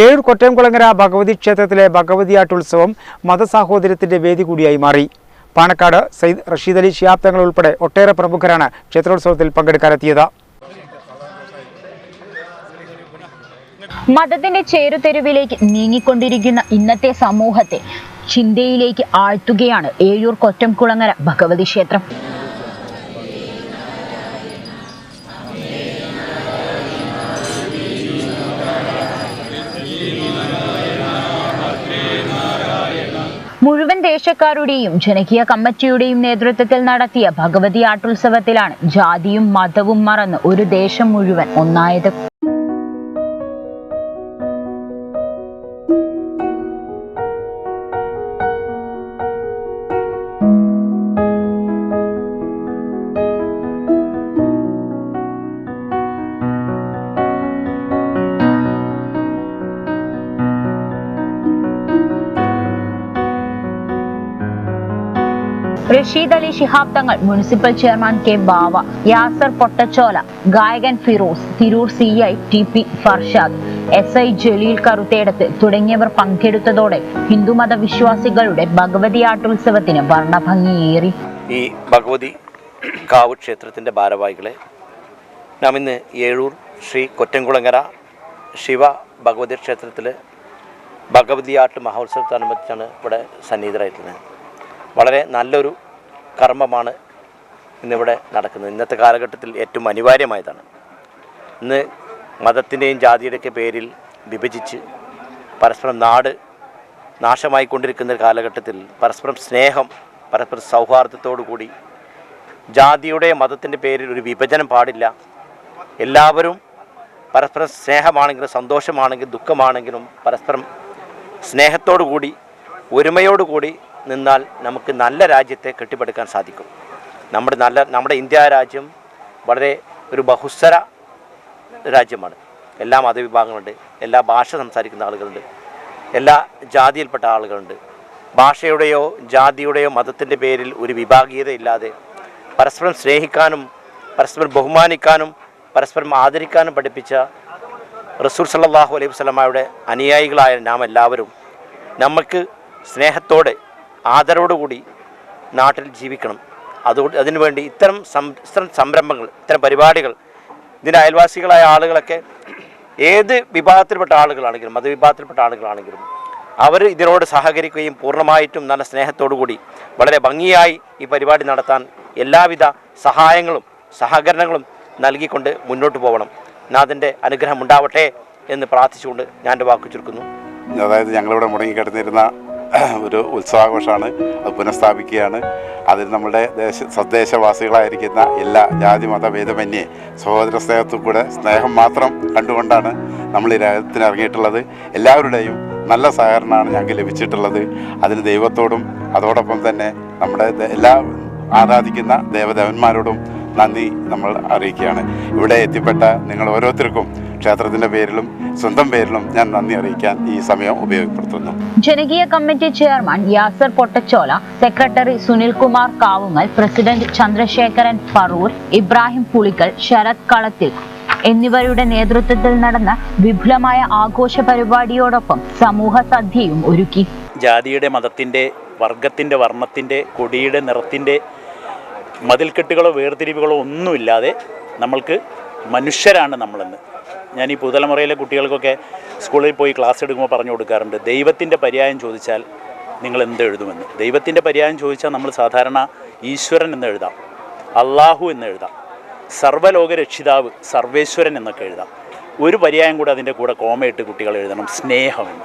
ഏഴൂർ കൊറ്റംകുളങ്ങര ഭഗവതി ക്ഷേത്രത്തിലെ ഭഗവതിയാട്ടുത്സവം മതസാഹോദര്യത്തിന്റെ വേദി കൂടിയായി മാറി. പാണക്കാട് സയ്യിദ് റഷീദ് അലി ശിഹാബ് തങ്ങൾ ഉൾപ്പെടെ ഒട്ടേറെ പ്രമുഖരാണ് ക്ഷേത്രോത്സവത്തിൽ പങ്കെടുക്കാനെത്തിയത്. മതത്തിന്റെ ചേരുതെരുവിലേക്ക് നീങ്ങിക്കൊണ്ടിരിക്കുന്ന ഇന്നത്തെ സമൂഹത്തെ ചിന്തയിലേക്ക് ആഴ്ത്തുകയാണ് ഏഴൂർ കൊറ്റംകുളങ്ങര ഭഗവതി ക്ഷേത്രം. മുഴുവൻ ദേശക്കാരുടെയും ജനകീയ കമ്മിറ്റിയുടെയും നേതൃത്വത്തിൽ നടത്തിയ ഭഗവതി ആട്ടുത്സവത്തിലാണ് ജാതിയും മതവും മറന്ന് ഒരു ദേശം മുഴുവൻ ഒന്നായത്. Rasheed Ali Shihab Thangal, municipal chairman K ബാവ, യാസർ പൊട്ടച്ചോല, ഗായകൻ Firoz, Tirur CI TP Farshad, SI Jaleel Karuthedath തുടങ്ങിയവർ പങ്കെടുത്തതോടെ ഹിന്ദുമത വിശ്വാസികളുടെ ഭഗവതി ആട്ടുത്സവത്തിന് വർണ്ണഭംഗിയേറി. ഈ ഭഗവതി കാവ് ക്ഷേത്രത്തിൻ്റെ ഭാരവാഹികളെ നാം ഇന്ന് ഏഴൂർ ശ്രീ കൊറ്റംകുളങ്ങര ശിവ ഭഗവതി ക്ഷേത്രത്തിൽ ഭഗവതി ആട്ട് മഹോത്സവത്തോടനുബന്ധിച്ചാണ് ഇവിടെ സന്നിഹിതരായിട്ടുള്ളത്. വളരെ നല്ലൊരു കർമ്മമാണ് ഇന്നിവിടെ നടക്കുന്നത്. ഇന്നത്തെ കാലഘട്ടത്തിൽ ഏറ്റവും അനിവാര്യമായതാണ്. ഇന്ന് മതത്തിൻ്റെയും ജാതിയുടെയൊക്കെ പേരിൽ വിഭജിച്ച് പരസ്പരം നാട് നാശമായിക്കൊണ്ടിരിക്കുന്ന കാലഘട്ടത്തിൽ പരസ്പരം സ്നേഹം, പരസ്പരം സൗഹാർദ്ദത്തോടു കൂടി ജാതിയുടെ മതത്തിൻ്റെ പേരിൽ ഒരു വിഭജനം പാടില്ല. എല്ലാവരും പരസ്പരം സ്നേഹമാണെങ്കിലും സന്തോഷമാണെങ്കിലും ദുഃഖമാണെങ്കിലും പരസ്പരം സ്നേഹത്തോടു കൂടി ഒരുമയോടുകൂടി നിന്നാൽ നമുക്ക് നല്ല രാജ്യത്തെ കെട്ടിപ്പടുക്കാൻ സാധിക്കും. നമ്മുടെ ഇന്ത്യ രാജ്യം വളരെ ഒരു ബഹുസ്വര രാജ്യമാണ്. എല്ലാ മതവിഭാഗങ്ങളുണ്ട്, എല്ലാ ഭാഷ സംസാരിക്കുന്ന ആളുകളുണ്ട്, എല്ലാ ജാതിയിൽപ്പെട്ട ആളുകളുണ്ട്. ഭാഷയുടെയോ ജാതിയുടെയോ മതത്തിൻ്റെ പേരിൽ ഒരു വിഭാഗീയതയില്ലാതെ പരസ്പരം സ്നേഹിക്കാനും പരസ്പരം ബഹുമാനിക്കാനും പരസ്പരം ആദരിക്കാനും പഠിപ്പിച്ച റസൂൽ സല്ലല്ലാഹു അലൈഹി വസല്ലമയുടെ അനുയായികളായ നാം എല്ലാവരും നമുക്ക് സ്നേഹത്തോടെ ആദരവോടുകൂടി നാട്ടിൽ ജീവിക്കണം. അതിനുവേണ്ടി ഇത്തരം സംരംഭങ്ങൾ, ഇത്തരം പരിപാടികൾ, ഇതിൻ്റെ അയൽവാസികളായ ആളുകളൊക്കെ ഏത് വിഭാഗത്തിൽപ്പെട്ട ആളുകളാണെങ്കിലും മതവിഭാഗത്തിൽപ്പെട്ട ആളുകളാണെങ്കിലും അവർ ഇതിനോട് സഹകരിക്കുകയും പൂർണ്ണമായിട്ടും നല്ല സ്നേഹത്തോടു കൂടി വളരെ ഭംഗിയായി ഈ പരിപാടി നടത്താൻ എല്ലാവിധ സഹായങ്ങളും സഹകരണങ്ങളും നൽകിക്കൊണ്ട് മുന്നോട്ട് പോകണം. നാഥൻ്റെ അനുഗ്രഹം ഉണ്ടാവട്ടെ എന്ന് പ്രാർത്ഥിച്ചുകൊണ്ട് ഞാൻ എൻ്റെ വാക്കു ചുരുക്കുന്നു. അതായത് ഞങ്ങളിവിടെ മുടങ്ങിക്കിടന്നിരുന്ന ഒരു ഉത്സവാഘോഷമാണ്, അത് പുനഃസ്ഥാപിക്കുകയാണ്. അതിൽ നമ്മുടെ സദ്ദേശവാസികളായിരിക്കുന്ന എല്ലാ ജാതി മതഭേദമന്യേ സഹോദര സ്നേഹത്തിൽ കൂടെ സ്നേഹം മാത്രം കണ്ടുകൊണ്ടാണ് നമ്മൾ ഈ രാജ്യത്തിന് ഇറങ്ങിയിട്ടുള്ളത്. എല്ലാവരുടെയും നല്ല സഹകരണമാണ് ഞങ്ങൾക്ക് ലഭിച്ചിട്ടുള്ളത്. അതിന് ദൈവത്തോടും അതോടൊപ്പം തന്നെ നമ്മുടെ എല്ലാ ആരാധിക്കുന്ന ദേവദേവന്മാരോടും നന്ദി നമ്മൾ അറിയിക്കുകയാണ്. ഇവിടെ എത്തിപ്പെട്ട നിങ്ങൾ ഓരോരുത്തർക്കും ക്ഷേത്രത്തിന്റെ പേരിലും സ്വന്തം പേരിലും ഞാൻ നന്ദി അറിയിക്കാൻ ഈ സമയം ഉപയോഗപ്പെടുത്തുന്നു. ജനകീയ committee chairman Yasar Pottachola, secretary Sunilkumar Kavungal, president Chandrasekharan Farur, Ibrahim Pulikkal, Sarath Kalathil എന്നിവരുടെ നേതൃത്വത്തിൽ നടന്ന വിപുലമായ ആഘോഷ പരിപാടിയോടൊപ്പം സമൂഹ സദ്യയും ഒരുക്കി. ജാതിയുടെ മതത്തിന്റെ വർഗത്തിന്റെ വർണ്ണത്തിന്റെ കൊടിയുടെ നിറത്തിന്റെ മതിൽക്കെട്ടുകളോ വേർതിരിവുകളോ ഒന്നുമില്ലാതെ നമ്മൾക്ക് മനുഷ്യരാണ് നമ്മളെന്ന് ഞാൻ ഈ പുതുതലമുറയിലെ കുട്ടികൾക്കൊക്കെ സ്കൂളിൽ പോയി ക്ലാസ് എടുക്കുമ്പോൾ പറഞ്ഞു കൊടുക്കാറുണ്ട്. ദൈവത്തിൻ്റെ പര്യായം ചോദിച്ചാൽ നിങ്ങൾ എന്ത് എഴുതുമെന്ന്. ദൈവത്തിൻ്റെ പര്യായം ചോദിച്ചാൽ നമ്മൾ സാധാരണ ഈശ്വരൻ എന്ന് എഴുതാം, അള്ളാഹു എന്ന് എഴുതാം, സർവ്വലോക രക്ഷിതാവ് സർവേശ്വരൻ എന്നൊക്കെ എഴുതാം. ഒരു പര്യായം കൂടെ അതിൻ്റെ കൂടെ കോമയിട്ട് കുട്ടികൾ എഴുതണം, സ്നേഹം എന്ന്.